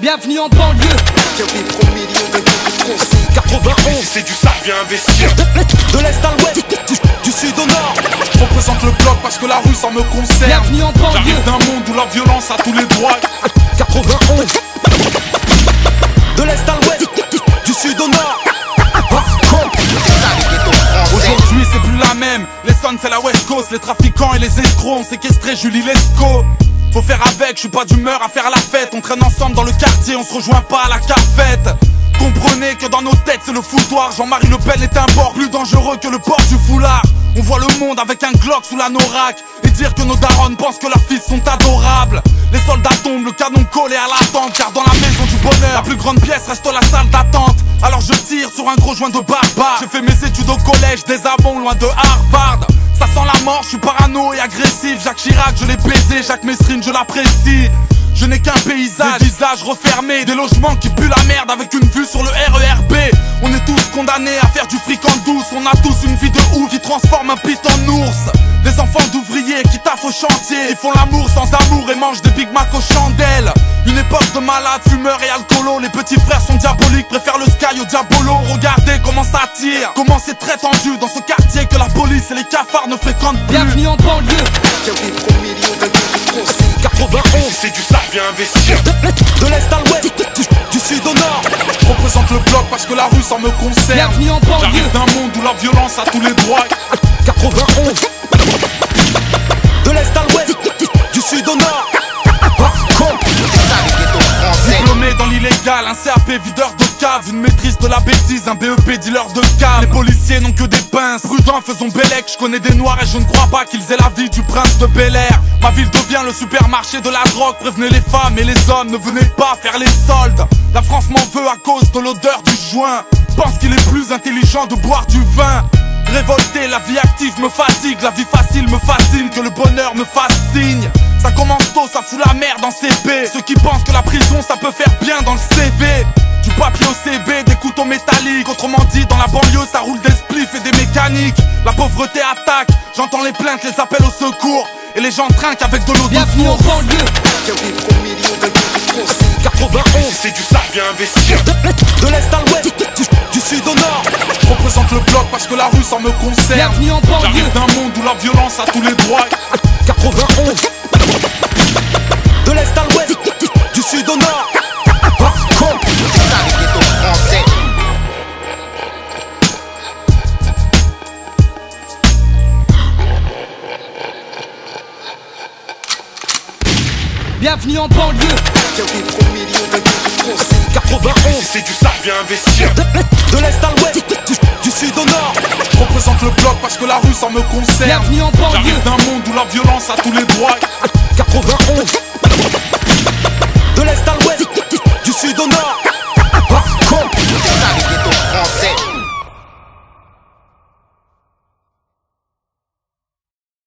Bienvenue en banlieue. Viens vivre au milieu d'un ghetto français. 91. Si c'est du sale, viens investir. De l'est à l'ouest, du sud au nord. Je représente le bloc parce que la rue ça me concerne. Bienvenue en banlieue. J'arrive d'un monde où la violence a tous les droits. 91. De l'est à l'ouest, du sud au nord. Aujourd'hui c'est plus la même. Les sons c'est la West Coast. Les trafiquants et les escrocs ont séquestré Julie Lescaut. Faut faire avec, je suis pas d'humeur à faire la fête. On traîne ensemble dans le quartier, on se rejoint pas à la cafette. Comprenez que dans nos têtes c'est le foutoir. Jean-Marie Le Pen est un bord plus dangereux que le port du foulard. On voit le monde avec un Glock sous la Norac. Et dire que nos darons pensent que leurs fils sont adorables. Les soldats tombent, le canon collé à l'attente. Car dans la maison du bonheur, la plus grande pièce reste la salle d'attente. Alors je tire sur un gros joint de barbare. J'ai fait mes études au collège des Amons, loin de Harvard. Ça sent la mort, je suis parano et agressif. Jacques Chirac, je l'ai baisé, Jacques Messrine, je l'apprécie. Je n'ai qu'un paysage, des visages refermés, des logements qui puent la merde avec une vue sur le RERB. On est tous condamnés à faire du fric en douce. On a tous une vie de ouf qui transforme un pit en ours. Des enfants d'ouvriers qui taffent au chantier. Ils font l'amour sans amour et mangent des Big Mac aux chandelles. Une époque de malades, fumeurs et alcoolos. Les petits frères sont diaboliques, préfèrent le sky au diabolo. Regardez comment ça tire, comment c'est très tendu dans ce quartier que la police et les cafards ne fréquentent plus. Bienvenue en banlieue. Viens vivre au milieu d'un ghetto français. 91. Si c'est du sale, viens investir. De l'est à l'ouest, du sud au nord. Je représente le bloc parce que la rue ça me concerne. Bienvenue en banlieue. J'arrive d'un monde où la violence a tous les droits. 91. De l'est à l'ouest, du sud au nord. Diplômé dans l'illégal, un CAP videur de cave, une maîtrise de la bêtise, un BEP dealer de cave. Les policiers n'ont que des pinces, prudents faisons bellec. Je connais des noirs et je ne crois pas qu'ils aient la vie du prince de Bel-Air. Ma ville devient le supermarché de la drogue. Prévenez les femmes et les hommes, ne venez pas faire les soldes. La France m'en veut à cause de l'odeur du joint. Pense qu'il est plus intelligent de boire du vin. Révolté, la vie active me fatigue. La vie facile me fascine, que le bonheur me fascine. Ça commence tôt, ça fout la merde en CP. Ceux qui pensent que la prison ça peut faire bien dans le CV. Du papier au CB, des couteaux métalliques. Autrement dit, dans la banlieue ça roule des spliffs et des mécaniques. La pauvreté attaque, j'entends les plaintes, les appels au secours. Et les gens trinquent avec de l'eau de Bienvenue en source. banlieue. Viens vivre au milieu d'un ghetto français. 91. Si c'est du sale, viens investir. De l'est à l'ouest, du sud au nord. Je représente le bloc parce que la rue ça me concerne. Bienvenue en banlieue. J'arrive d'un monde où la violence a tous les droits. 91. De l'est à l'ouest, du sud au nord. Bienvenue en banlieue. Viens vivre au milieu d'un ghetto français. 91. Si c'est du sale, viens investir. De l'est à l'ouest, du sud au nord. Je représente le bloc parce que la rue ça me concerne. Bienvenue en banlieue. J'arrive d'un monde où la violence a tous les droits. 91.